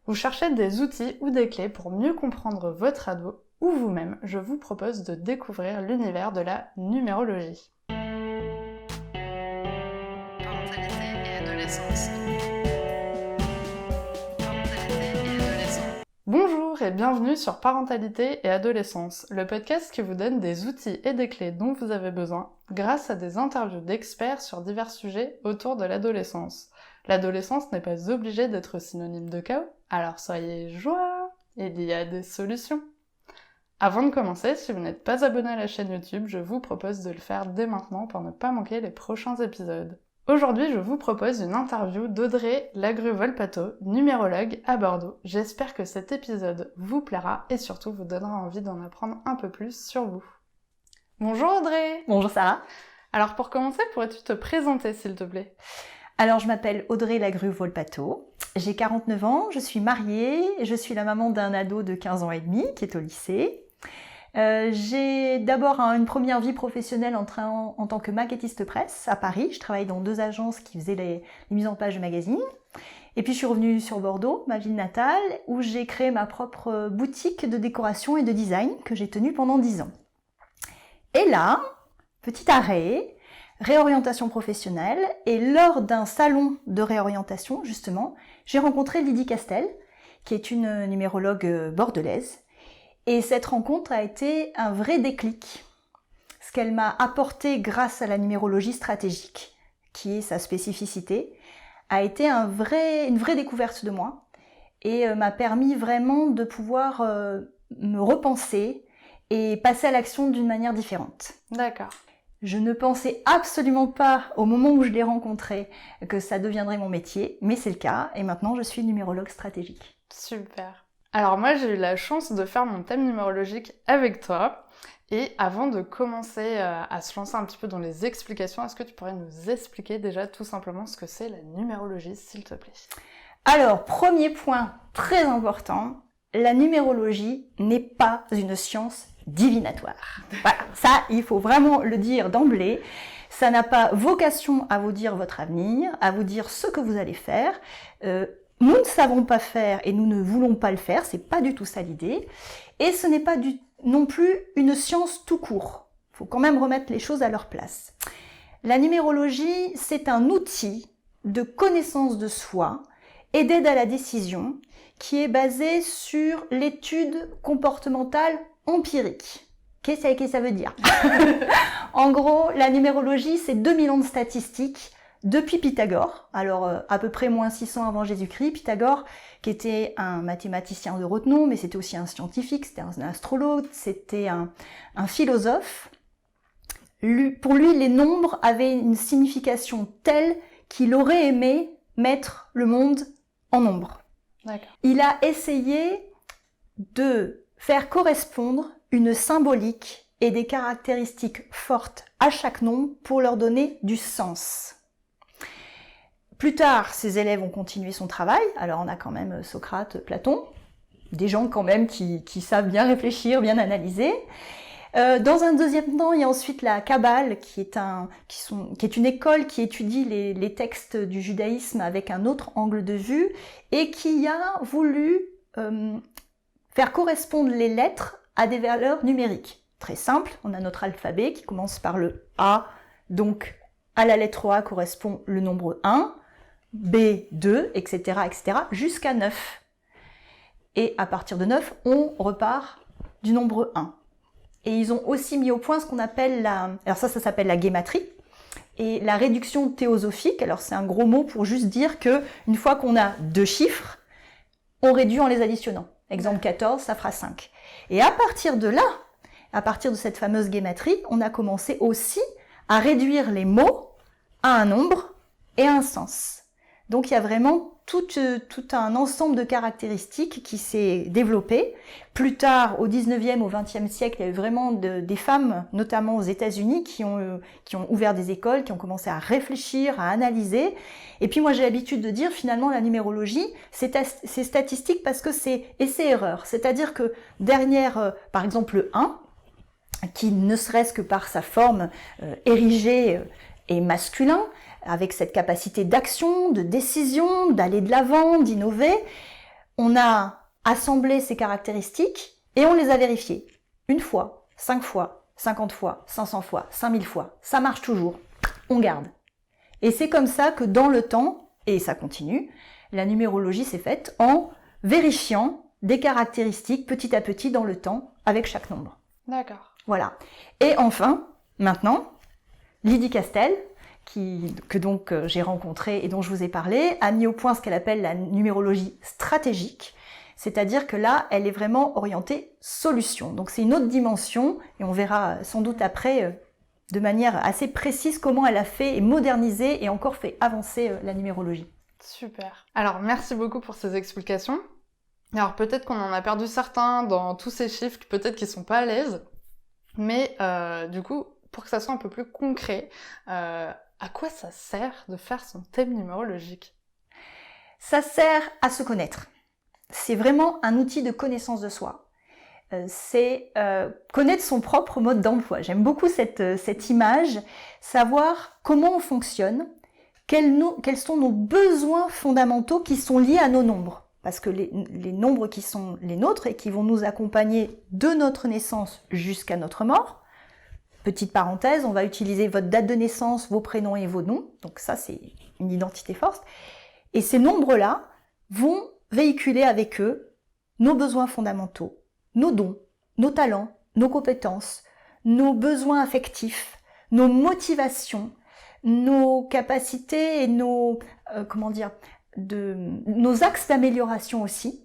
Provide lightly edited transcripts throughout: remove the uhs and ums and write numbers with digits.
Vous cherchez des outils ou des clés pour mieux comprendre votre ado ou vous-même, je vous propose de découvrir l'univers de la numérologie. Parentalité et adolescence. Parentalité et adolescence. Bonjour et bienvenue sur Parentalité et Adolescence, le podcast qui vous donne des outils et des clés dont vous avez besoin grâce à des interviews d'experts sur divers sujets autour de l'adolescence. L'adolescence n'est pas obligée d'être synonyme de chaos, alors soyez joie, il y a des solutions. Avant de commencer, si vous n'êtes pas abonné à la chaîne YouTube, je vous propose de le faire dès maintenant pour ne pas manquer les prochains épisodes. Aujourd'hui, je vous propose une interview d'Audrey Lagrue-Volpato, numérologue à Bordeaux. J'espère que cet épisode vous plaira et surtout vous donnera envie d'en apprendre un peu plus sur vous. Bonjour Audrey! Bonjour Sarah. Alors pour commencer, pourrais-tu te présenter s'il te plaît? Alors je m'appelle Audrey Lagrue-Volpato, j'ai 49 ans, je suis mariée, je suis la maman d'un ado de 15 ans et demi qui est au lycée. J'ai d'abord une première vie professionnelle en tant que maquettiste presse à Paris. Je travaille dans 2 agences qui faisaient les mises en page de magazines. Et puis je suis revenue sur Bordeaux, ma ville natale, où j'ai créé ma propre boutique de décoration et de design que j'ai tenue pendant 10 ans. Et là, petit arrêt, réorientation professionnelle, et lors d'un salon de réorientation, justement, j'ai rencontré Lydie Castel, qui est une numérologue bordelaise. Et cette rencontre a été un vrai déclic. Ce qu'elle m'a apporté grâce à la numérologie stratégique, qui est sa spécificité, a été une vraie découverte de moi et m'a permis vraiment de pouvoir me repenser et passer à l'action d'une manière différente. D'accord. Je ne pensais absolument pas, au moment où je l'ai rencontrée, que ça deviendrait mon métier, mais c'est le cas, et maintenant je suis numérologue stratégique. Super. Alors moi j'ai eu la chance de faire mon thème numérologique avec toi, et avant de commencer à se lancer un petit peu dans les explications, est-ce que tu pourrais nous expliquer déjà tout simplement ce que c'est la numérologie, s'il te plaît? Alors, premier point très important, la numérologie n'est pas une science divinatoire. Voilà, ça, il faut vraiment le dire d'emblée. Ça n'a pas vocation à vous dire votre avenir, à vous dire ce que vous allez faire. Nous ne savons pas faire et nous ne voulons pas le faire, c'est pas du tout ça l'idée. Et ce n'est pas non plus une science tout court. Il faut quand même remettre les choses à leur place. La numérologie, c'est un outil de connaissance de soi et d'aide à la décision qui est basé sur l'étude comportementale empirique. Qu'est-ce que ça veut dire? En gros, la numérologie, c'est 2000 ans de statistiques depuis Pythagore, alors à peu près moins 600 avant Jésus-Christ. Pythagore, qui était un mathématicien de renom, mais c'était aussi un scientifique, c'était un astrologue, c'était un philosophe. Pour lui, les nombres avaient une signification telle qu'il aurait aimé mettre le monde en nombres. D'accord. Il a essayé de faire correspondre une symbolique et des caractéristiques fortes à chaque nombre pour leur donner du sens. Plus tard, ses élèves ont continué son travail. Alors on a quand même Socrate, Platon, des gens quand même qui savent bien réfléchir, bien analyser. Dans un deuxième temps, il y a ensuite la Kabbale, qui est une école qui étudie les textes du judaïsme avec un autre angle de vue et qui a voulu faire correspondre les lettres à des valeurs numériques. Très simple, on a notre alphabet qui commence par le A, donc à la lettre A correspond le nombre 1, B, 2, etc., jusqu'à 9. Et à partir de 9, on repart du nombre 1. Et ils ont aussi mis au point ce qu'on appelle alors ça s'appelle la guématrie, et la réduction théosophique. Alors c'est un gros mot pour juste dire que une fois qu'on a 2 chiffres, on réduit en les additionnant. Exemple 14, ça fera 5. Et à partir de là, à partir de cette fameuse guématrie, on a commencé aussi à réduire les mots à un nombre et à un sens. Donc il y a vraiment tout un ensemble de caractéristiques qui s'est développé. Plus tard, au 19e, au 20e siècle, il y a eu vraiment des femmes, notamment aux États-Unis, qui ont ouvert des écoles, qui ont commencé à réfléchir, à analyser. Et puis moi j'ai l'habitude de dire finalement la numérologie, c'est statistique parce que c'est essai-erreur. C'est-à-dire que derrière, par exemple le 1, qui ne serait-ce que par sa forme érigée est masculin, avec cette capacité d'action, de décision, d'aller de l'avant, d'innover, on a assemblé ces caractéristiques et on les a vérifiées. 1 fois, 5 fois, 50 fois, 500 fois, 5000 fois. Ça marche toujours. On garde. Et c'est comme ça que dans le temps, et ça continue, la numérologie s'est faite en vérifiant des caractéristiques petit à petit dans le temps avec chaque nombre. D'accord. Voilà. Et enfin, maintenant, Lydie Castel, que donc j'ai rencontrée et dont je vous ai parlé, a mis au point ce qu'elle appelle la numérologie stratégique. C'est-à-dire que là, elle est vraiment orientée solution. Donc c'est une autre dimension et on verra sans doute après de manière assez précise comment elle a fait et modernisé et encore fait avancer la numérologie. Super. Alors, merci beaucoup pour ces explications. Alors, peut-être qu'on en a perdu certains dans tous ces chiffres, peut-être qu'ils sont pas à l'aise. Mais du coup, pour que ça soit un peu plus concret, à quoi ça sert de faire son thème numérologique? Ça sert à se connaître. C'est vraiment un outil de connaissance de soi. C'est connaître son propre mode d'emploi. J'aime beaucoup cette image, savoir comment on fonctionne, quels sont nos besoins fondamentaux qui sont liés à nos nombres. Parce que les nombres qui sont les nôtres et qui vont nous accompagner de notre naissance jusqu'à notre mort, petite parenthèse, on va utiliser votre date de naissance, vos prénoms et vos noms, donc ça c'est une identité forte, et ces nombres-là vont véhiculer avec eux nos besoins fondamentaux, nos dons, nos talents, nos compétences, nos besoins affectifs, nos motivations, nos capacités et nos axes d'amélioration aussi.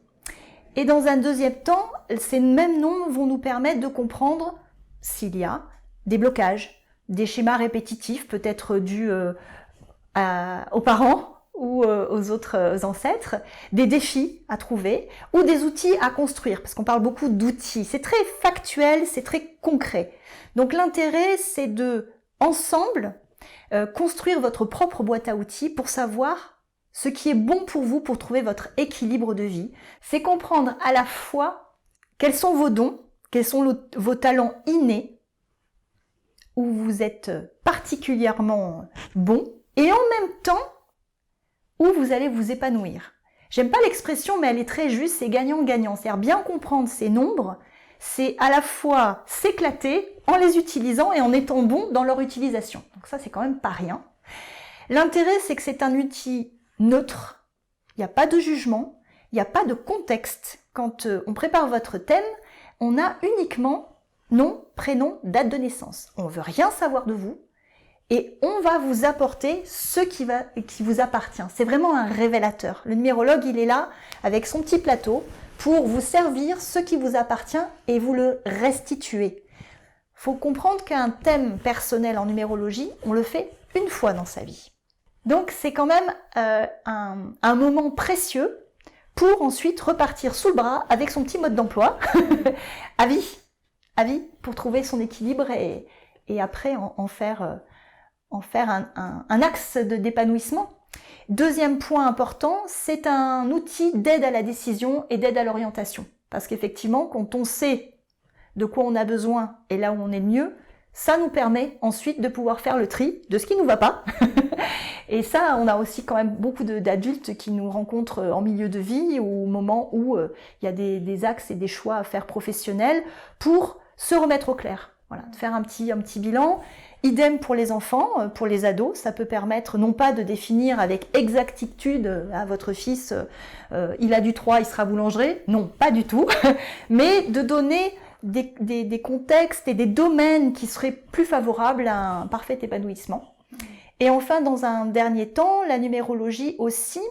Et dans un deuxième temps, ces mêmes noms vont nous permettre de comprendre s'il y a des blocages, des schémas répétitifs, peut-être dus aux parents ou aux autres ancêtres, des défis à trouver ou des outils à construire, parce qu'on parle beaucoup d'outils. C'est très factuel, c'est très concret. Donc l'intérêt, c'est de, ensemble, construire votre propre boîte à outils pour savoir ce qui est bon pour vous pour trouver votre équilibre de vie. C'est comprendre à la fois quels sont vos dons, quels sont vos talents innés, où vous êtes particulièrement bon, et en même temps, où vous allez vous épanouir. J'aime pas l'expression, mais elle est très juste, c'est gagnant-gagnant. C'est-à-dire bien comprendre ces nombres, c'est à la fois s'éclater en les utilisant et en étant bon dans leur utilisation. Donc ça, c'est quand même pas rien. L'intérêt, c'est que c'est un outil neutre. Il n'y a pas de jugement, il n'y a pas de contexte. Quand on prépare votre thème, on a uniquement nom, prénom, date de naissance. On ne veut rien savoir de vous et on va vous apporter ce qui vous appartient. C'est vraiment un révélateur. Le numérologue, il est là avec son petit plateau pour vous servir ce qui vous appartient et vous le restituer. Il faut comprendre qu'un thème personnel en numérologie, on le fait une fois dans sa vie. Donc c'est quand même un moment précieux pour ensuite repartir sous le bras avec son petit mode d'emploi à vie, pour trouver son équilibre et après en faire un axe d'épanouissement. Deuxième point important, c'est un outil d'aide à la décision et d'aide à l'orientation. Parce qu'effectivement, quand on sait de quoi on a besoin et là où on est le mieux, ça nous permet ensuite de pouvoir faire le tri de ce qui ne nous va pas. Et ça, on a aussi quand même beaucoup d'adultes qui nous rencontrent en milieu de vie ou au moment où il y a des axes et des choix à faire professionnels pour se remettre au clair. Voilà, de faire un petit bilan. Idem pour les enfants, pour les ados, ça peut permettre non pas de définir avec exactitude à votre fils, il a du 3, il sera boulanger, non, pas du tout, mais de donner des contextes et des domaines qui seraient plus favorables à un parfait épanouissement. Et enfin, dans un dernier temps, la numérologie aussi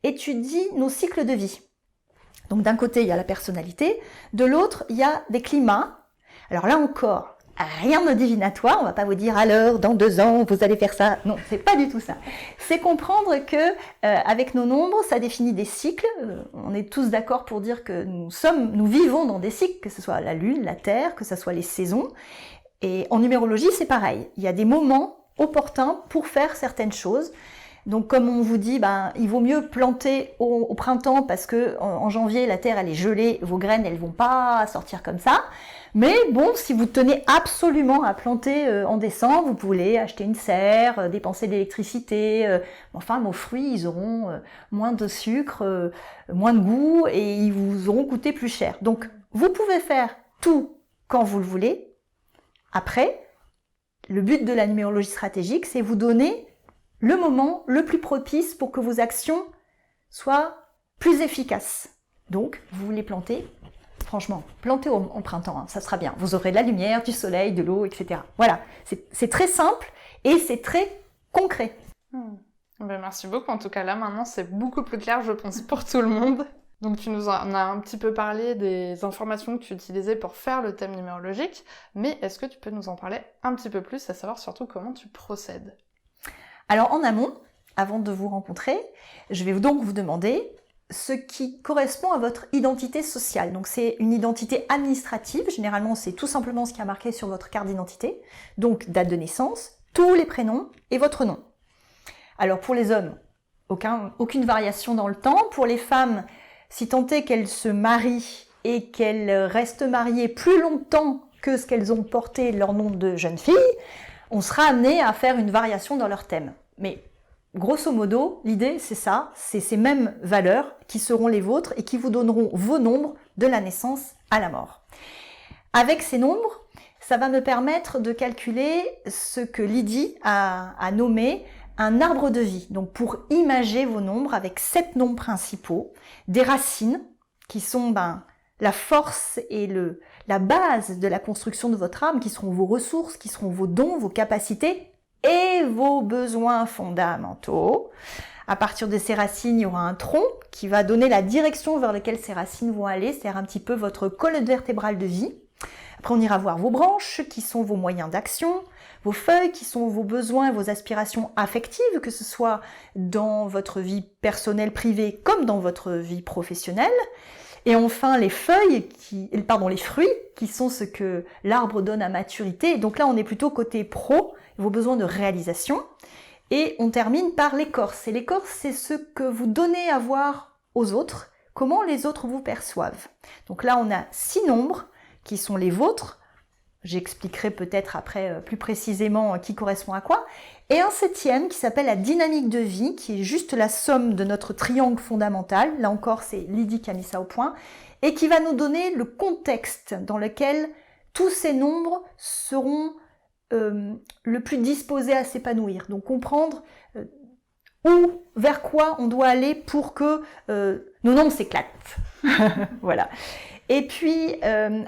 étudie nos cycles de vie. Donc d'un côté, il y a la personnalité, de l'autre, il y a des climats. Alors là encore, rien de divinatoire, on va pas vous dire à l'heure, dans 2 ans, vous allez faire ça. Non, c'est pas du tout ça. C'est comprendre que avec nos nombres, ça définit des cycles. On est tous d'accord pour dire que nous vivons dans des cycles, que ce soit la Lune, la Terre, que ce soit les saisons. Et en numérologie, c'est pareil. Il y a des moments opportuns pour faire certaines choses. Donc comme on vous dit, il vaut mieux planter au printemps parce que en janvier la terre elle est gelée, vos graines elles vont pas sortir comme ça. Mais bon, si vous tenez absolument à planter en décembre, vous pouvez acheter une serre, dépenser de l'électricité. Enfin, vos fruits, ils auront moins de sucre, moins de goût et ils vous auront coûté plus cher. Donc, vous pouvez faire tout quand vous le voulez. Après, le but de la numérologie stratégique, c'est vous donner le moment le plus propice pour que vos actions soient plus efficaces. Donc, vous voulez planter. Franchement, plantez en printemps, hein, ça sera bien. Vous aurez de la lumière, du soleil, de l'eau, etc. Voilà, c'est très simple et c'est très concret. Merci beaucoup. En tout cas, là, maintenant, c'est beaucoup plus clair, je pense, pour tout le monde. Donc, tu nous en as un petit peu parlé des informations que tu utilisais pour faire le thème numérologique, mais est-ce que tu peux nous en parler un petit peu plus, à savoir surtout comment tu procèdes? Alors, en amont, avant de vous rencontrer, je vais donc vous demander ce qui correspond à votre identité sociale. Donc c'est une identité administrative, généralement c'est tout simplement ce qui est marqué sur votre carte d'identité, donc date de naissance, tous les prénoms et votre nom. Alors pour les hommes, aucune variation dans le temps. Pour les femmes, si tant est qu'elles se marient et qu'elles restent mariées plus longtemps que ce qu'elles ont porté leur nom de jeune fille, on sera amené à faire une variation dans leur thème. Mais grosso modo, l'idée, c'est ça, c'est ces mêmes valeurs qui seront les vôtres et qui vous donneront vos nombres de la naissance à la mort. Avec ces nombres, ça va me permettre de calculer ce que Lydie a nommé un arbre de vie. Donc pour imager vos nombres avec 7 nombres principaux, des racines qui sont la force et la base de la construction de votre âme, qui seront vos ressources, qui seront vos dons, vos capacités, et vos besoins fondamentaux. À partir de ces racines, il y aura un tronc qui va donner la direction vers laquelle ces racines vont aller, c'est-à-dire un petit peu votre colonne vertébrale de vie. Après, on ira voir vos branches, qui sont vos moyens d'action, vos feuilles, qui sont vos besoins et vos aspirations affectives, que ce soit dans votre vie personnelle, privée, comme dans votre vie professionnelle. Et enfin, les fruits, qui sont ce que l'arbre donne à maturité. Donc là, on est plutôt côté pro, vos besoins de réalisation. Et on termine par l'écorce. Et l'écorce, c'est ce que vous donnez à voir aux autres, comment les autres vous perçoivent. Donc là, on a 6 nombres qui sont les vôtres. J'expliquerai peut-être après plus précisément qui correspond à quoi. Et un 7e qui s'appelle la dynamique de vie, qui est juste la somme de notre triangle fondamental. Là encore, c'est Lydie qui a mis ça au point. Et qui va nous donner le contexte dans lequel tous ces nombres seront le plus disposés à s'épanouir. Donc comprendre vers quoi on doit aller pour que nos nombres s'éclatent. Voilà. Et puis,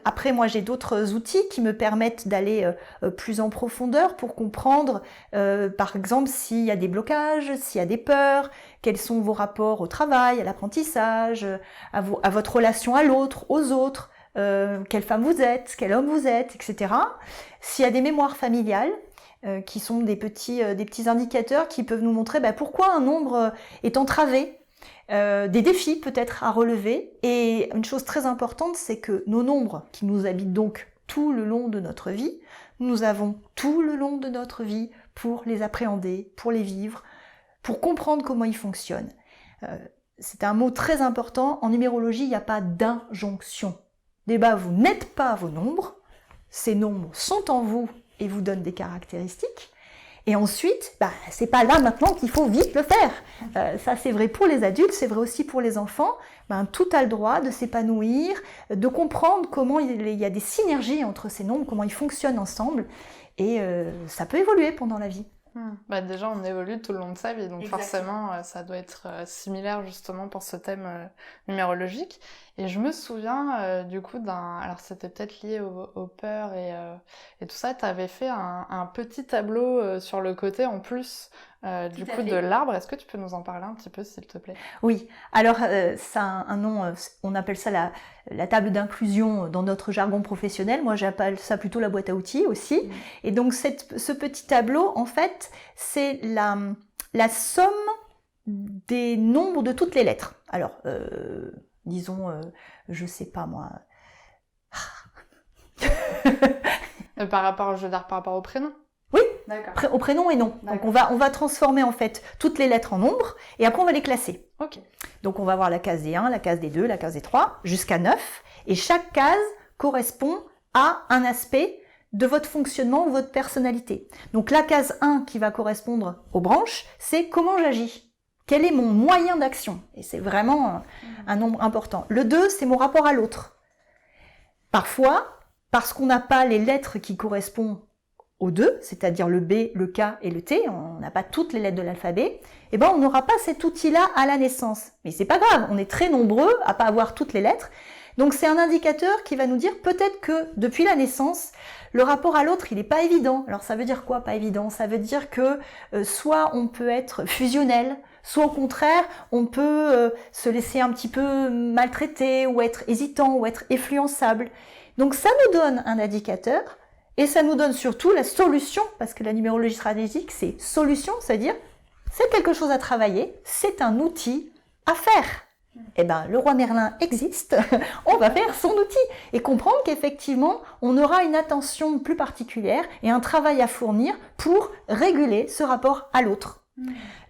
après, moi, j'ai d'autres outils qui me permettent d'aller plus en profondeur pour comprendre, par exemple, s'il y a des blocages, s'il y a des peurs, quels sont vos rapports au travail, à l'apprentissage, à votre relation à l'autre, aux autres, quelle femme vous êtes, quel homme vous êtes, etc. S'il y a des mémoires familiales, qui sont des petits indicateurs qui peuvent nous montrer pourquoi un nombre est entravé, des défis peut-être à relever. Et une chose très importante, c'est que nos nombres qui nous habitent donc tout le long de notre vie, nous avons tout le long de notre vie pour les appréhender, pour les vivre, pour comprendre comment ils fonctionnent. C'est un mot très important. En numérologie, il n'y a pas d'injonction. Vous n'êtes pas vos nombres, ces nombres sont en vous et vous donnent des caractéristiques. Et ensuite, c'est pas là maintenant qu'il faut vite le faire. Ça c'est vrai pour les adultes, c'est vrai aussi pour les enfants. Tout a le droit de s'épanouir, de comprendre comment il y a des synergies entre ces nombres, comment ils fonctionnent ensemble. Et ça peut évoluer pendant la vie. Déjà, on évolue tout le long de sa vie, donc Exactement. Forcément, ça doit être similaire justement pour ce thème numérologique. Et je me souviens du coup alors c'était peut-être lié aux peurs et tout ça, tu avais fait un petit tableau sur le côté en plus du coup de l'arbre. Est-ce que tu peux nous en parler un petit peu, s'il te plaît? Oui, alors ça a un nom, on appelle ça la table d'inclusion dans notre jargon professionnel. Moi, j'appelle ça plutôt la boîte à outils aussi. Et donc, ce petit tableau, en fait, c'est la somme des nombres de toutes les lettres. Alors, disons, je sais pas moi. Par rapport au jeu d'art, par rapport au prénom? Oui, D'accord. Au prénom et nom. Donc on va transformer en fait toutes les lettres en nombres et après on va les classer. Ok. Donc on va voir la case des 1, la case des 2, la case des 3, jusqu'à 9. Et chaque case correspond à un aspect de votre fonctionnement ou votre personnalité. Donc la case 1 qui va correspondre aux branches, c'est comment j'agis. Quel est mon moyen d'action? Et c'est vraiment un nombre important. Le 2, c'est mon rapport à l'autre. Parfois, parce qu'on n'a pas les lettres qui correspondent aux 2, c'est-à-dire le B, le K et le T, on n'a pas toutes les lettres de l'alphabet, eh ben on n'aura pas cet outil-là à la naissance. Mais c'est pas grave, on est très nombreux à pas avoir toutes les lettres. Donc c'est un indicateur qui va nous dire peut-être que depuis la naissance, le rapport à l'autre, il n'est pas évident. Alors ça veut dire quoi, pas évident? Ça veut dire que soit on peut être fusionnel, soit au contraire, on peut se laisser un petit peu maltraiter, ou être hésitant, ou être influençable. Donc ça nous donne un indicateur, et ça nous donne surtout la solution, parce que la numérologie stratégique, c'est solution, c'est-à-dire c'est quelque chose à travailler, c'est un outil à faire. Eh ben, le roi Merlin existe, on va faire son outil et comprendre qu'effectivement, on aura une attention plus particulière et un travail à fournir pour réguler ce rapport à l'autre.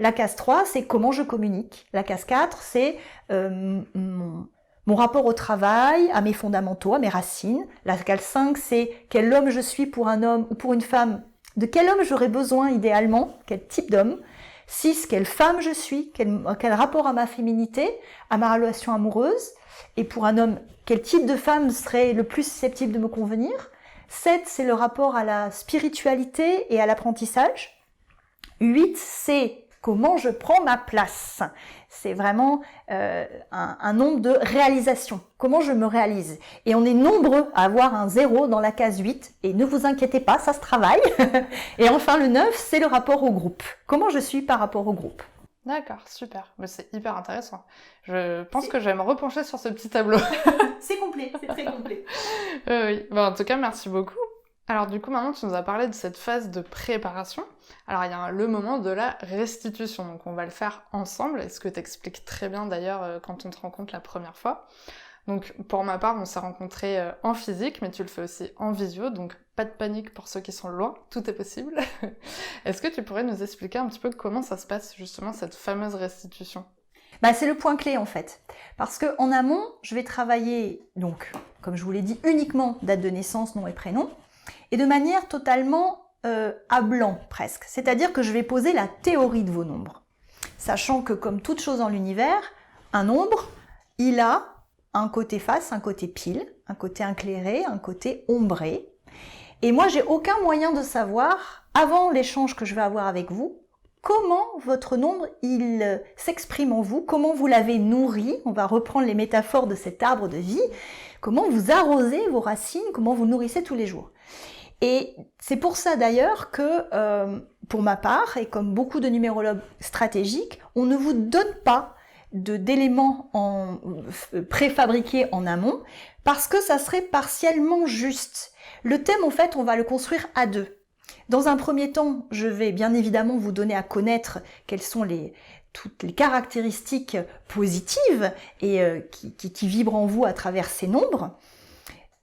La case 3, c'est comment je communique. La case 4, c'est mon rapport au travail, à mes fondamentaux, à mes racines. La case 5, c'est quel homme je suis pour un homme ou pour une femme. De quel homme j'aurais besoin idéalement, quel type d'homme. 6, quelle femme je suis, quel rapport à ma féminité, à ma relation amoureuse. Et pour un homme, quel type de femme serait le plus susceptible de me convenir. 7, c'est le rapport à la spiritualité et à l'apprentissage. 8, c'est comment je prends ma place. C'est vraiment un nombre de réalisations. Comment je me réalise. Et on est nombreux à avoir un 0 dans la case 8. Et ne vous inquiétez pas, ça se travaille. Et enfin, le 9, c'est le rapport au groupe. Comment je suis par rapport au groupe. D'accord, super. Mais c'est hyper intéressant. Je pense que je vais me repencher sur ce petit tableau. C'est complet, c'est très complet. Oui. Bon, en tout cas, merci beaucoup. Alors du coup, maintenant, tu nous as parlé de cette phase de préparation. Alors, il y a le moment de la restitution, donc on va le faire ensemble, et ce que tu expliques très bien d'ailleurs quand on te rencontre la première fois. Donc, pour ma part, on s'est rencontrés en physique, mais tu le fais aussi en visio, donc pas de panique pour ceux qui sont loin, tout est possible. Est-ce que tu pourrais nous expliquer un petit peu comment ça se passe, justement, cette fameuse restitution? C'est le point clé en fait. Parce qu'en amont, je vais travailler, donc, comme je vous l'ai dit, uniquement date de naissance, nom et prénom, et de manière totalement à blanc presque. C'est-à-dire que je vais poser la théorie de vos nombres. Sachant que comme toute chose en l'univers, un nombre, il a un côté face, un côté pile, un côté éclairé, un côté ombré. Et moi, j'ai aucun moyen de savoir, avant l'échange que je vais avoir avec vous, comment votre nombre, il s'exprime en vous, comment vous l'avez nourri. On va reprendre les métaphores de cet arbre de vie. Comment vous arrosez vos racines, comment vous nourrissez tous les jours. Et c'est pour ça d'ailleurs que, pour ma part, et comme beaucoup de numérologues stratégiques, on ne vous donne pas d'éléments préfabriqués en amont, parce que ça serait partiellement juste. Le thème, en fait, on va le construire à deux. Dans un premier temps, je vais bien évidemment vous donner à connaître quelles sont toutes les caractéristiques positives et qui vibrent en vous à travers ces nombres.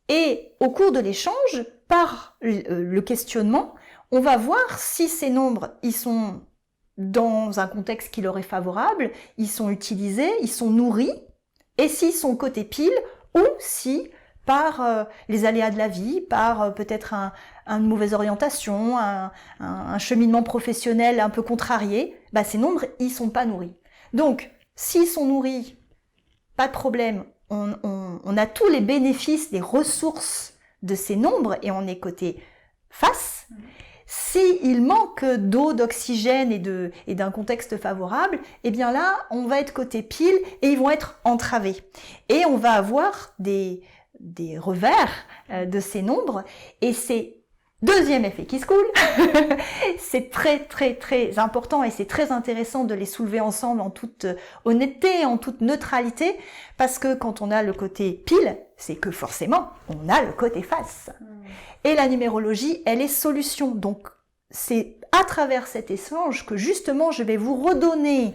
Et au cours de l'échange, par le questionnement, on va voir si ces nombres, ils sont dans un contexte qui leur est favorable, ils sont utilisés, ils sont nourris, et s'ils sont côté pile, ou si par les aléas de la vie, par peut-être une mauvaise orientation, un cheminement professionnel un peu contrarié, ces nombres, ils sont pas nourris. Donc, s'ils sont nourris, pas de problème, on a tous les bénéfices, les ressources de ces nombres, et on est côté face. S'il manque d'eau, d'oxygène et d'un contexte favorable, eh bien là, on va être côté pile et ils vont être entravés. Et on va avoir des revers de ces nombres, et c'est deuxième effet qui se coule. C'est très très très important et c'est très intéressant de les soulever ensemble en toute honnêteté, en toute neutralité, parce que quand on a le côté pile, c'est que forcément on a le côté face. Et la numérologie, elle est solution. Donc c'est à travers cet échange que justement je vais vous redonner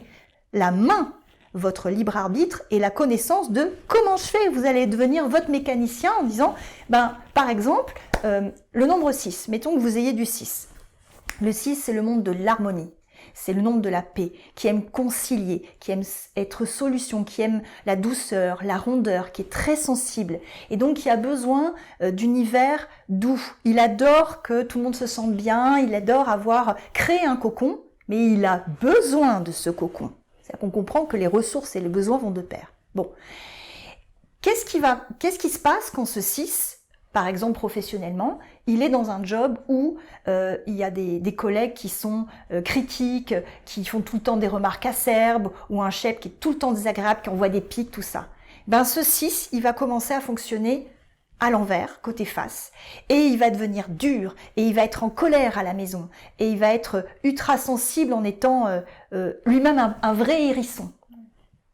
la main, votre libre arbitre et la connaissance de comment je fais. Vous allez devenir votre mécanicien en disant, par exemple, le nombre 6, mettons que vous ayez du 6. Le 6, c'est le monde de l'harmonie. C'est le nombre de la paix, qui aime concilier, qui aime être solution, qui aime la douceur, la rondeur, qui est très sensible. Et donc, qui a besoin d'univers doux. Il adore que tout le monde se sente bien, il adore avoir créé un cocon, mais il a besoin de ce cocon. C'est-à-dire qu'on comprend que les ressources et les besoins vont de pair. Bon. Qu'est-ce qui se passe quand ce 6, par exemple professionnellement, il est dans un job où il y a des collègues qui sont critiques, qui font tout le temps des remarques acerbes, ou un chef qui est tout le temps désagréable, qui envoie des piques, tout ça. Ben ce 6, il va commencer à fonctionner à l'envers, côté face, et il va devenir dur, et il va être en colère à la maison, et il va être ultra sensible en étant lui-même un vrai hérisson.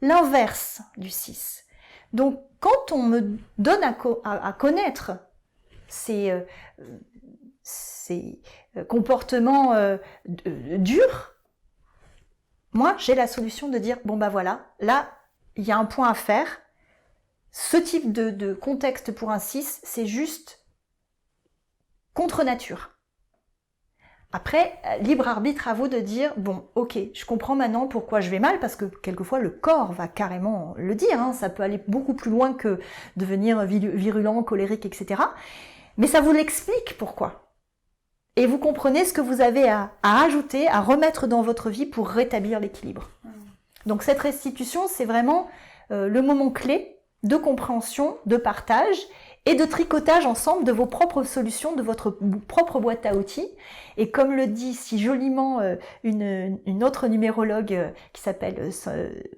L'inverse du 6. Donc, quand on me donne à connaître ces comportements durs, moi, j'ai la solution de dire, bon bah voilà, là, il y a un point à faire. Ce type de contexte pour un 6, c'est juste contre nature. Après, libre arbitre à vous de dire, bon, ok, je comprends maintenant pourquoi je vais mal, parce que quelquefois le corps va carrément le dire, hein, ça peut aller beaucoup plus loin que devenir virulent, colérique, etc. Mais ça vous l'explique pourquoi. Et vous comprenez ce que vous avez à ajouter, à remettre dans votre vie pour rétablir l'équilibre. Donc cette restitution, c'est vraiment le moment clé de compréhension, de partage et de tricotage ensemble de vos propres solutions, de votre propre boîte à outils. Et comme le dit si joliment une autre numérologue qui s'appelle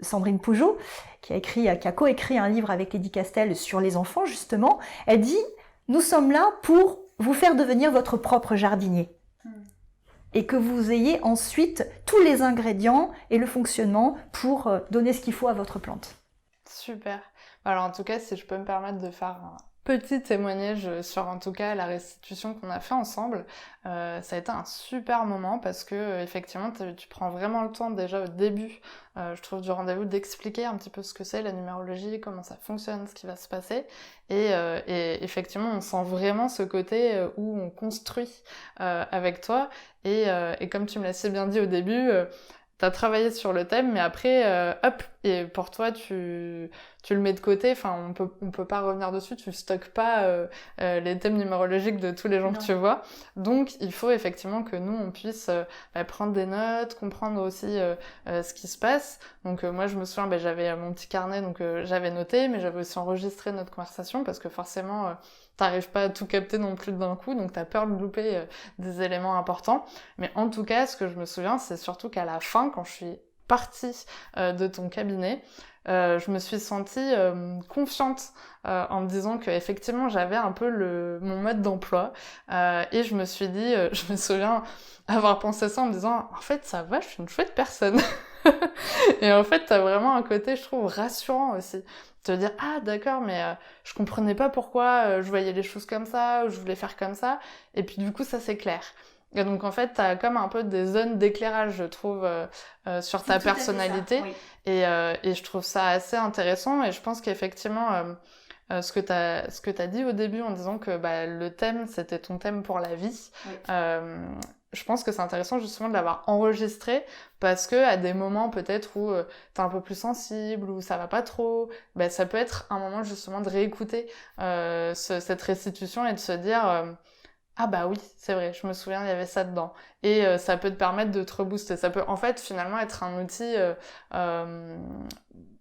Sandrine Pougeot, qui a coécrit un livre avec Lady Castel sur les enfants justement, elle dit « Nous sommes là pour vous faire devenir votre propre jardinier. » Et que vous ayez ensuite tous les ingrédients et le fonctionnement pour donner ce qu'il faut à votre plante. Super. Alors en tout cas, si je peux me permettre de faire un petit témoignage sur en tout cas la restitution qu'on a fait ensemble, ça a été un super moment parce que effectivement tu prends vraiment le temps déjà au début, je trouve, du rendez-vous d'expliquer un petit peu ce que c'est la numérologie, comment ça fonctionne, ce qui va se passer, et effectivement on sent vraiment ce côté où on construit avec toi, et comme tu me l'as si bien dit au début, t'as travaillé sur le thème, mais après, hop, et pour toi, tu le mets de côté, enfin, on peut pas revenir dessus, tu stockes pas les thèmes numérologiques de tous les gens que tu vois. Donc, il faut effectivement que nous, on puisse prendre des notes, comprendre aussi ce qui se passe. Donc, moi, je me souviens, j'avais mon petit carnet, donc j'avais noté, mais j'avais aussi enregistré notre conversation, parce que forcément, t'arrives pas à tout capter non plus d'un coup, donc t'as peur de louper des éléments importants. Mais en tout cas, ce que je me souviens, c'est surtout qu'à la fin, quand je suis partie de ton cabinet, je me suis sentie confiante en me disant que effectivement j'avais un peu mon mode d'emploi, et je me suis dit, je me souviens avoir pensé ça en me disant en fait ça va, je suis une chouette personne. Et en fait t'as vraiment un côté, je trouve, rassurant aussi, te dire ah d'accord, mais je comprenais pas pourquoi je voyais les choses comme ça, ou je voulais faire comme ça, et puis du coup ça c'est clair. Et donc en fait t'as comme un peu des zones d'éclairage, je trouve, sur ta personnalité, ça, oui. Et je trouve ça assez intéressant, et je pense qu'effectivement ce que t'as dit au début en disant que le thème c'était ton thème pour la vie, oui. Je pense que c'est intéressant justement de l'avoir enregistré, parce que à des moments peut-être où t'es un peu plus sensible, ou ça va pas trop, ça peut être un moment justement de réécouter cette restitution et de se dire ah bah oui, c'est vrai, je me souviens, il y avait ça dedans. Et ça peut te permettre de te rebooster. Ça peut en fait finalement être un outil,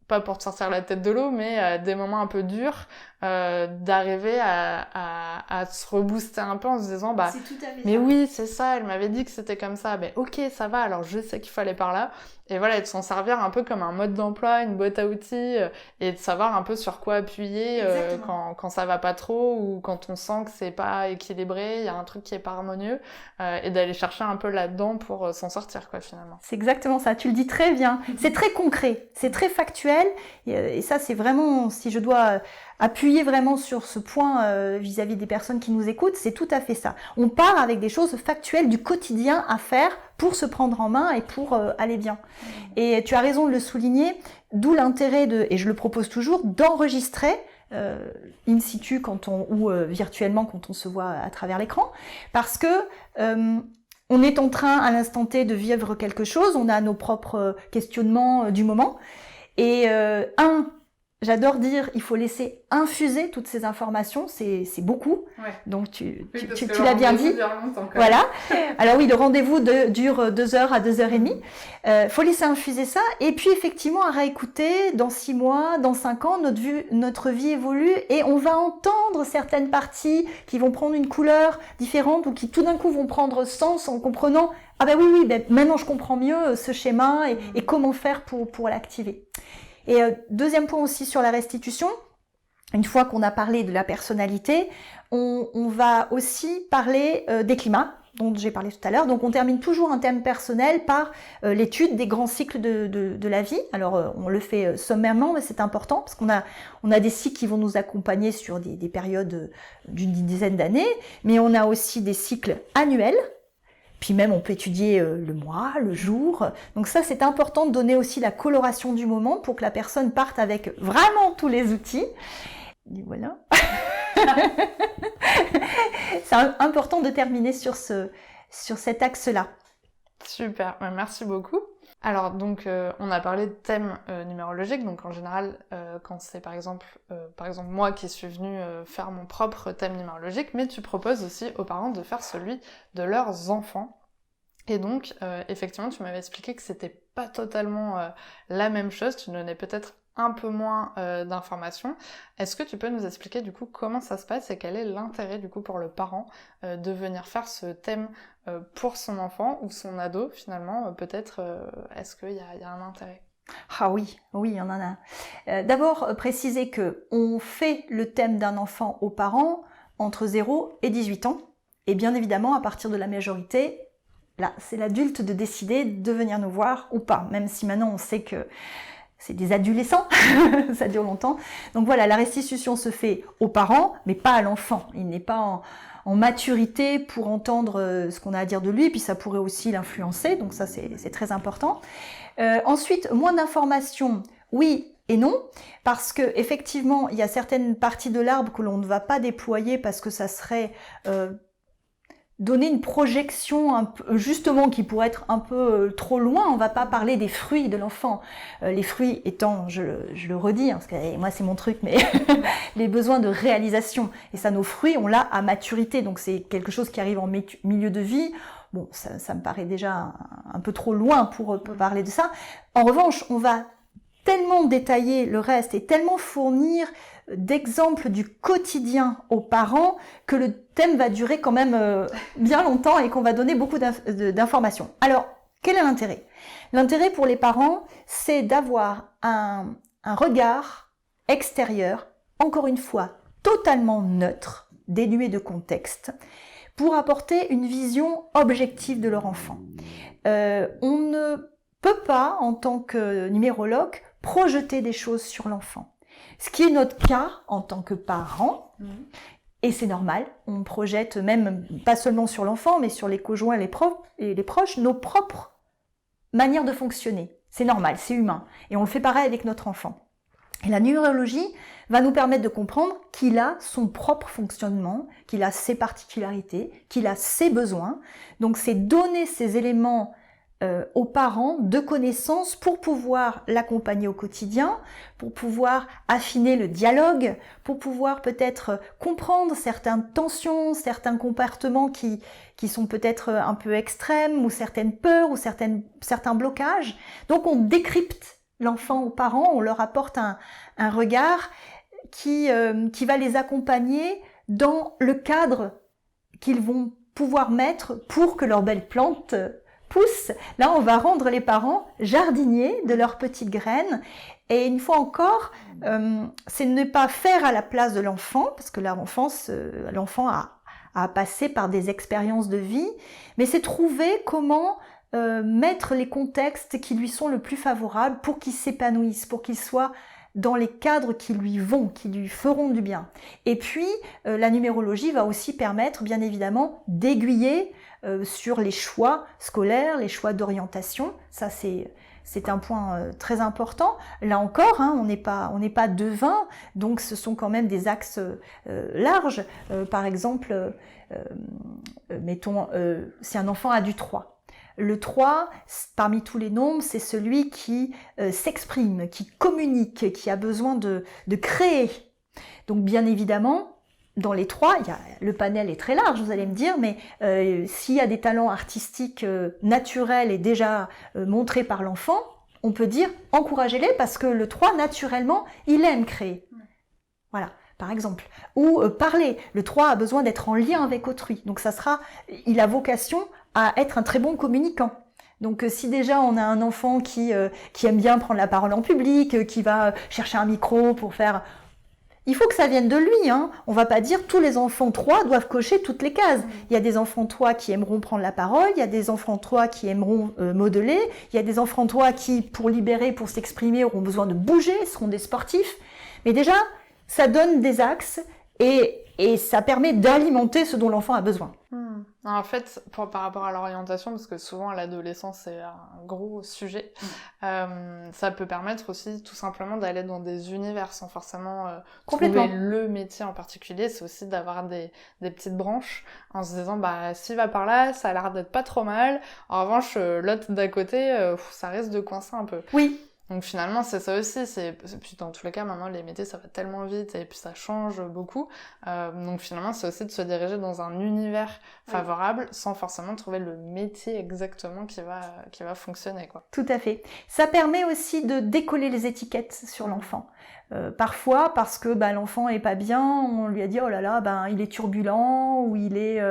pas pour te sortir la tête de l'eau, mais à des moments un peu durs, d'arriver à se rebooster un peu en se disant mais ça. Oui, c'est ça, elle m'avait dit que c'était comme ça, ok, ça va, alors je sais qu'il faut aller par là. Et voilà, et de s'en servir un peu comme un mode d'emploi, une boîte à outils, et de savoir un peu sur quoi appuyer quand ça va pas trop, ou quand on sent que c'est pas équilibré, il y a un truc qui est pas harmonieux, et d'aller chercher un peu là-dedans pour s'en sortir, quoi, finalement. C'est exactement ça, tu le dis très bien. C'est très concret, c'est très factuel, et ça c'est vraiment, si je dois appuyer vraiment sur ce point vis-à-vis des personnes qui nous écoutent, c'est tout à fait ça. On part avec des choses factuelles du quotidien à faire pour se prendre en main et pour aller bien. Et tu as raison de le souligner, d'où l'intérêt et je le propose toujours, d'enregistrer in situ ou virtuellement quand on se voit à travers l'écran, parce que On est en train, à l'instant T, de vivre quelque chose. On a nos propres questionnements du moment. Et j'adore dire, il faut laisser infuser toutes ces informations. C'est beaucoup. Ouais. Donc, tu l'as bien dit. Voilà. Alors oui, le rendez-vous dure 2 heures à 2h30. Faut laisser infuser ça. Et puis, effectivement, à réécouter dans 6 mois, dans 5 ans, notre vie évolue et on va entendre certaines parties qui vont prendre une couleur différente ou qui tout d'un coup vont prendre sens en comprenant « Ah ben oui, maintenant je comprends mieux ce schéma et comment faire pour l'activer ». Et deuxième point aussi sur la restitution, une fois qu'on a parlé de la personnalité, on va aussi parler des climats dont j'ai parlé tout à l'heure. Donc on termine toujours un thème personnel par l'étude des grands cycles de la vie. Alors on le fait sommairement, mais c'est important parce qu'on a des cycles qui vont nous accompagner sur des périodes d'une dizaine d'années, mais on a aussi des cycles annuels. Puis même, on peut étudier le mois, le jour. Donc ça, c'est important de donner aussi la coloration du moment pour que la personne parte avec vraiment tous les outils. Et voilà. C'est important de terminer sur cet axe-là. Super, merci beaucoup. Alors donc on a parlé de thèmes numérologiques, donc en général quand c'est par exemple moi qui suis venue faire mon propre thème numérologique, mais tu proposes aussi aux parents de faire celui de leurs enfants. Et donc effectivement tu m'avais expliqué que c'était pas totalement la même chose, tu donnais peut-être un peu moins d'informations. Est-ce que tu peux nous expliquer du coup comment ça se passe et quel est l'intérêt du coup pour le parent de venir faire ce thème pour son enfant ou son ado finalement, peut-être est-ce qu'il y a un intérêt? Ah oui, il y en a. D'abord, préciser que on fait le thème d'un enfant aux parents entre 0 et 18 ans. Et bien évidemment, à partir de la majorité, là, c'est l'adulte de décider de venir nous voir ou pas. Même si maintenant on sait que c'est des adolescents, ça dure longtemps. Donc voilà, la restitution se fait aux parents, mais pas à l'enfant. Il n'est pas en maturité pour entendre ce qu'on a à dire de lui, et puis ça pourrait aussi l'influencer, donc ça c'est très important. Ensuite, moins d'informations, oui et non, parce que effectivement, il y a certaines parties de l'arbre que l'on ne va pas déployer parce que ça serait donner une projection un peu, justement qui pourrait être un peu trop loin. On va pas parler des fruits de l'enfant. Les fruits étant, je le redis, hein, parce que moi c'est mon truc, mais les besoins de réalisation. Et ça, nos fruits, on l'a à maturité. Donc c'est quelque chose qui arrive en milieu de vie. Bon, ça me paraît déjà un peu trop loin pour parler de ça. En revanche, on va tellement détailler le reste et tellement fournir d'exemples du quotidien aux parents que le thème va durer quand même bien longtemps et qu'on va donner beaucoup d'informations. Alors, quel est l'intérêt? L'intérêt pour les parents, c'est d'avoir un regard extérieur, encore une fois, totalement neutre, dénué de contexte, pour apporter une vision objective de leur enfant. On ne peut pas, en tant que numérologue, projeter des choses sur l'enfant. Ce qui est notre cas en tant que parents, et c'est normal, on projette même pas seulement sur l'enfant, mais sur les conjoints et les proches, nos propres manières de fonctionner. C'est normal, c'est humain. Et on le fait pareil avec notre enfant. Et la numérologie va nous permettre de comprendre qu'il a son propre fonctionnement, qu'il a ses particularités, qu'il a ses besoins. Donc c'est donner ces éléments aux parents de connaissances pour pouvoir l'accompagner au quotidien, pour pouvoir affiner le dialogue, pour pouvoir peut-être comprendre certaines tensions, certains comportements qui sont peut-être un peu extrêmes, ou certaines peurs, ou certains blocages. Donc on décrypte l'enfant aux parents, on leur apporte un regard qui va les accompagner dans le cadre qu'ils vont pouvoir mettre pour que leur belle plante pousse. Là, on va rendre les parents jardiniers de leurs petites graines. Et une fois encore, c'est ne pas faire à la place de l'enfant, parce que l'enfant a passé par des expériences de vie, mais c'est trouver comment mettre les contextes qui lui sont le plus favorables pour qu'il s'épanouisse, pour qu'il soit dans les cadres qui lui vont, qui lui feront du bien. Et puis, la numérologie va aussi permettre, bien évidemment, d'aiguiller sur les choix scolaires, les choix d'orientation. Ça, c'est C'est un point très important. Là encore, on n'est pas devin, donc ce sont quand même des axes larges. Par exemple, mettons, si un enfant a du 3. Le 3, parmi tous les nombres, c'est celui qui s'exprime, qui communique, qui a besoin de créer. Donc bien évidemment, dans les 3, le panel est très large, vous allez me dire, mais s'il y a des talents artistiques naturels et déjà montrés par l'enfant, on peut dire encouragez-les parce que le 3, naturellement, il aime créer. Voilà, par exemple. Ou parler. Le 3 a besoin d'être en lien avec autrui. Donc il a vocation à être un très bon communicant. Donc si déjà on a un enfant qui aime bien prendre la parole en public, qui va chercher un micro pour faire... Il faut que ça vienne de lui, hein. On va pas dire tous les enfants 3 doivent cocher toutes les cases. Il y a des enfants 3 qui aimeront prendre la parole, il y a des enfants 3 qui aimeront modeler, il y a des enfants 3 qui, pour libérer, pour s'exprimer, auront besoin de bouger, seront des sportifs. Mais déjà, ça donne des axes et ça permet d'alimenter ce dont l'enfant a besoin. En fait, par rapport à l'orientation, parce que souvent l'adolescence c'est un gros sujet, ça peut permettre aussi tout simplement d'aller dans des univers sans forcément trouver le métier en particulier. C'est aussi d'avoir des petites branches en se disant s'il va par là, ça a l'air d'être pas trop mal. En revanche, l'autre d'à côté, ça risque de coincer un peu. Oui. Donc finalement c'est ça aussi, puis dans tous les cas maintenant les métiers ça va tellement vite et puis ça change beaucoup, donc finalement c'est aussi de se diriger dans un univers favorable sans forcément trouver le métier exactement qui va fonctionner, quoi. Tout à fait. Ça permet aussi de décoller les étiquettes sur l'enfant. Parfois parce que l'enfant est pas bien, on lui a dit oh là là il est turbulent ou il est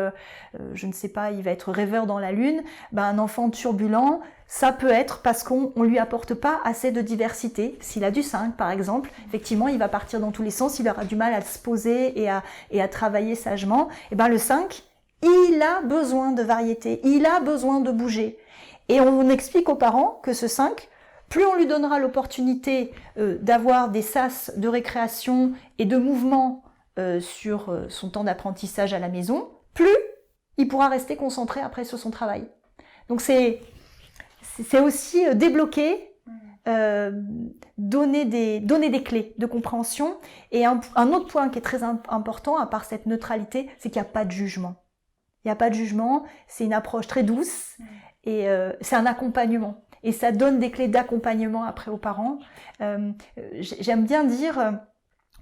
je ne sais pas, il va être rêveur dans la lune. Un enfant turbulent, ça peut être parce qu'on lui apporte pas assez de diversité. S'il a du 5 par exemple, effectivement il va partir dans tous les sens, il aura du mal à se poser et à travailler sagement. Et le 5, il a besoin de variété, il a besoin de bouger. Et on explique aux parents que ce 5, plus on lui donnera l'opportunité d'avoir des sas de récréation et de mouvement sur son temps d'apprentissage à la maison, plus il pourra rester concentré après sur son travail. Donc c'est aussi débloquer, donner des clés de compréhension. Et un autre point qui est très important, à part cette neutralité, c'est qu'il n'y a pas de jugement. Il n'y a pas de jugement, c'est une approche très douce et c'est un accompagnement. Et ça donne des clés d'accompagnement après aux parents. J'aime bien dire,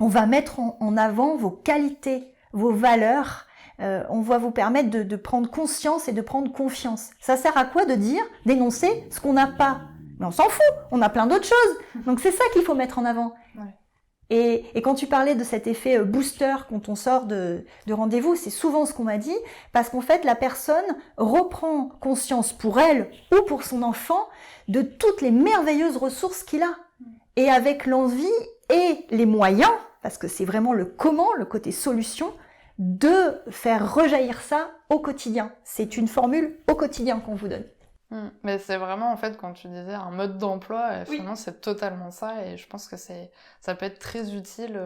on va mettre en avant vos qualités, vos valeurs. On va vous permettre de prendre conscience et de prendre confiance. Ça sert à quoi de dire, d'énoncer ce qu'on n'a pas? Mais on s'en fout, on a plein d'autres choses. Donc c'est ça qu'il faut mettre en avant. Ouais. Et quand tu parlais de cet effet booster quand on sort de rendez-vous, c'est souvent ce qu'on m'a dit, parce qu'en fait la personne reprend conscience pour elle ou pour son enfant de toutes les merveilleuses ressources qu'il a. Et avec l'envie et les moyens, parce que c'est vraiment le comment, le côté solution, de faire rejaillir ça au quotidien. C'est une formule au quotidien qu'on vous donne. Mais c'est vraiment, en fait, quand tu disais un mode d'emploi, finalement, c'est totalement ça, et je pense que ça peut être très utile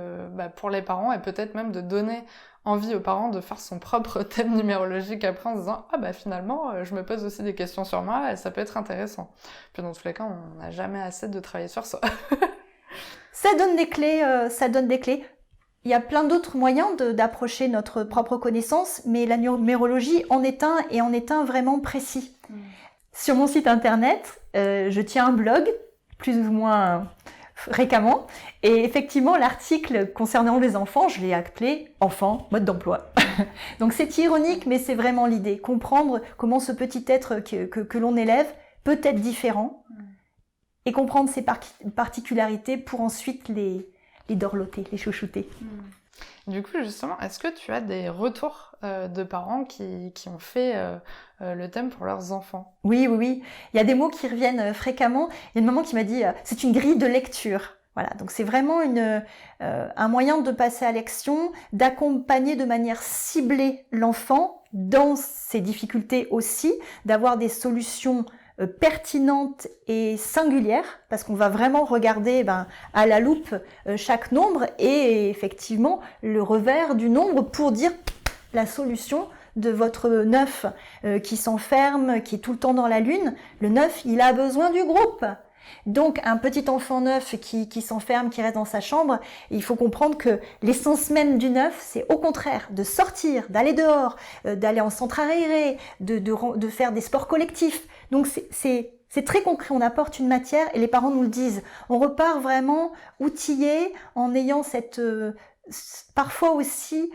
pour les parents, et peut-être même de donner envie aux parents de faire son propre thème numérologique après en se disant « Ah finalement, je me pose aussi des questions sur moi, et ça peut être intéressant. » Puis dans tous les cas, on n'a jamais assez de travailler sur soi. Ça donne des clés, Il y a plein d'autres moyens d'approcher notre propre connaissance, mais la numérologie en est un, et en est un vraiment précis. Sur mon site internet, je tiens un blog, plus ou moins fréquemment, et effectivement l'article concernant les enfants, je l'ai appelé « Enfants, mode d'emploi ». Donc c'est ironique, mais c'est vraiment l'idée, comprendre comment ce petit être que l'on élève peut être différent, et comprendre ses particularités pour ensuite les dorloter, les chouchouter. Du coup, justement, est-ce que tu as des retours de parents qui ont fait le thème pour leurs enfants? Oui. Il y a des mots qui reviennent fréquemment. Il y a une maman qui m'a dit « c'est une grille de lecture ». Voilà, donc c'est vraiment un moyen de passer à l'action, d'accompagner de manière ciblée l'enfant dans ses difficultés aussi, d'avoir des solutions pertinente et singulière, parce qu'on va vraiment regarder à la loupe chaque nombre et effectivement le revers du nombre pour dire la solution de votre 9 qui s'enferme, qui est tout le temps dans la lune. Le 9, il a besoin du groupe. Donc un petit enfant neuf qui s'enferme, qui reste dans sa chambre, il faut comprendre que l'essence même du neuf, c'est au contraire de sortir, d'aller dehors, d'aller en centre aéré, de faire des sports collectifs. Donc c'est très concret, on apporte une matière et les parents nous le disent. On repart vraiment outillé en ayant parfois aussi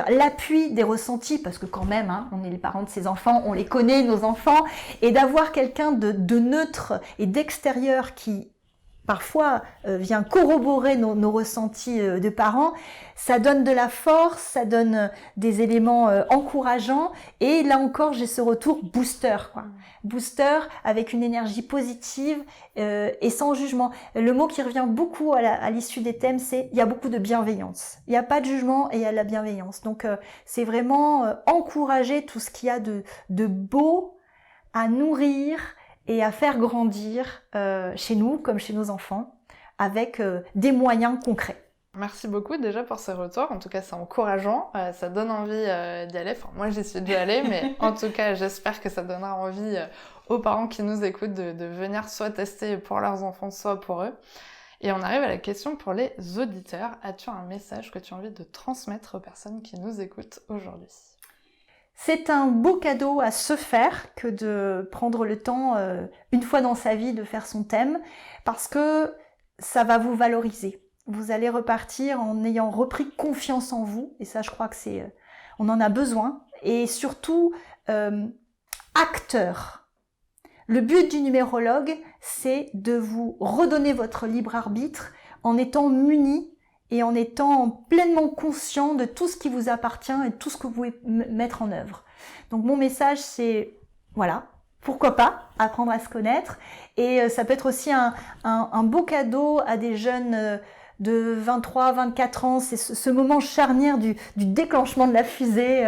l'appui des ressentis, parce que quand même, on est les parents de ces enfants, on les connaît, nos enfants, et d'avoir quelqu'un de neutre et d'extérieur qui parfois vient corroborer nos ressentis de parents, ça donne de la force, ça donne des éléments encourageants, et là encore j'ai ce retour booster, quoi. Booster avec une énergie positive et sans jugement. Le mot qui revient beaucoup à l'issue des thèmes, c'est il y a beaucoup de bienveillance. Il n'y a pas de jugement et il y a de la bienveillance. Donc c'est vraiment encourager tout ce qu'il y a de beau à nourrir et à faire grandir chez nous comme chez nos enfants avec des moyens concrets. Merci beaucoup déjà pour ce retour, en tout cas c'est encourageant, ça donne envie d'y aller, enfin moi j'y suis déjà allée, mais en tout cas j'espère que ça donnera envie aux parents qui nous écoutent de venir soit tester pour leurs enfants, soit pour eux. Et on arrive à la question pour les auditeurs, as-tu un message que tu as envie de transmettre aux personnes qui nous écoutent aujourd'hui ? C'est un beau cadeau à se faire que de prendre le temps une fois dans sa vie de faire son thème, parce que ça va vous valoriser. Vous allez repartir en ayant repris confiance en vous, et ça je crois que on en a besoin, et surtout acteur. Le but du numérologue, c'est de vous redonner votre libre arbitre en étant muni et en étant pleinement conscient de tout ce qui vous appartient et tout ce que vous pouvez mettre en œuvre. Donc mon message c'est, voilà, pourquoi pas apprendre à se connaître, et ça peut être aussi un beau cadeau à des jeunes de 23, 24 ans, c'est ce moment charnière du déclenchement de la fusée.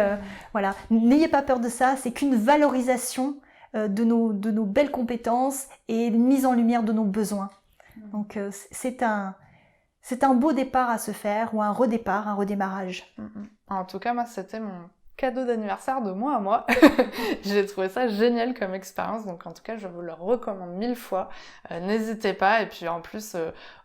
Voilà, n'ayez pas peur de ça, c'est qu'une valorisation de nos belles compétences et une mise en lumière de nos besoins. Donc c'est un beau départ à se faire, ou un redépart, un redémarrage. En tout cas, moi, c'était mon cadeau d'anniversaire de moi à moi. J'ai trouvé ça génial comme expérience, donc en tout cas, je vous le recommande 1000 fois. N'hésitez pas, et puis en plus,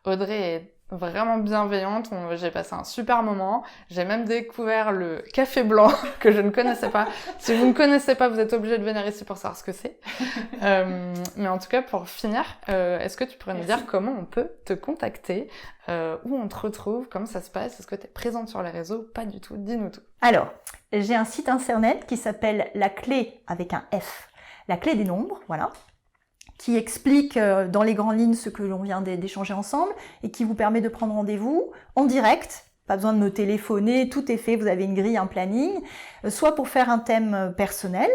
Audrey est vraiment bienveillante, j'ai passé un super moment, j'ai même découvert le café blanc que je ne connaissais pas. Si vous ne connaissez pas, vous êtes obligé de venir ici pour savoir ce que c'est. Mais en tout cas, pour finir, est-ce que tu pourrais nous dire comment on peut te contacter, où on te retrouve, comment ça se passe, est-ce que tu es présente sur les réseaux? Pas du tout, dis-nous tout. Alors, j'ai un site internet qui s'appelle La Clé avec un F, La Clé des Nombres, voilà, qui explique dans les grandes lignes ce que l'on vient d'échanger ensemble et qui vous permet de prendre rendez-vous en direct. Pas besoin de me téléphoner, tout est fait, vous avez une grille, un planning, soit pour faire un thème personnel,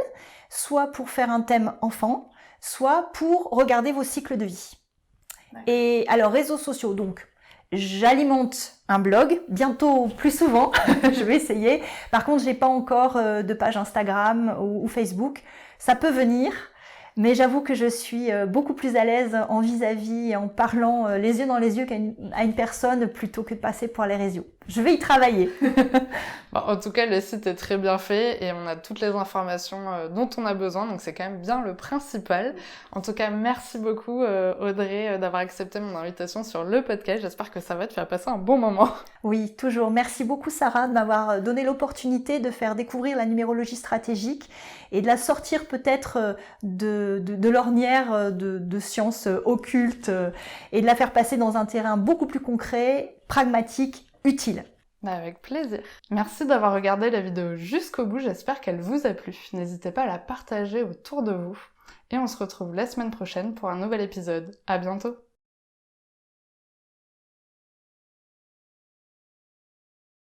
soit pour faire un thème enfant, soit pour regarder vos cycles de vie. Et alors, réseaux sociaux, donc, j'alimente un blog, bientôt plus souvent, je vais essayer. Par contre, j'ai pas encore de page Instagram ou Facebook, ça peut venir. Mais j'avoue que je suis beaucoup plus à l'aise en vis-à-vis et en parlant les yeux dans les yeux à une personne plutôt que de passer par les réseaux. Je vais y travailler. Bon, en tout cas, le site est très bien fait et on a toutes les informations dont on a besoin, donc c'est quand même bien le principal. En tout cas, merci beaucoup Audrey d'avoir accepté mon invitation sur le podcast. J'espère que ça va te faire passer un bon moment. Oui, toujours. Merci beaucoup Sarah de m'avoir donné l'opportunité de faire découvrir la numérologie stratégique et de la sortir peut-être de l'ornière de sciences occultes et de la faire passer dans un terrain beaucoup plus concret, pragmatique, utile. Avec plaisir. Merci d'avoir regardé la vidéo jusqu'au bout, j'espère qu'elle vous a plu. N'hésitez pas à la partager autour de vous. Et on se retrouve la semaine prochaine pour un nouvel épisode. À bientôt.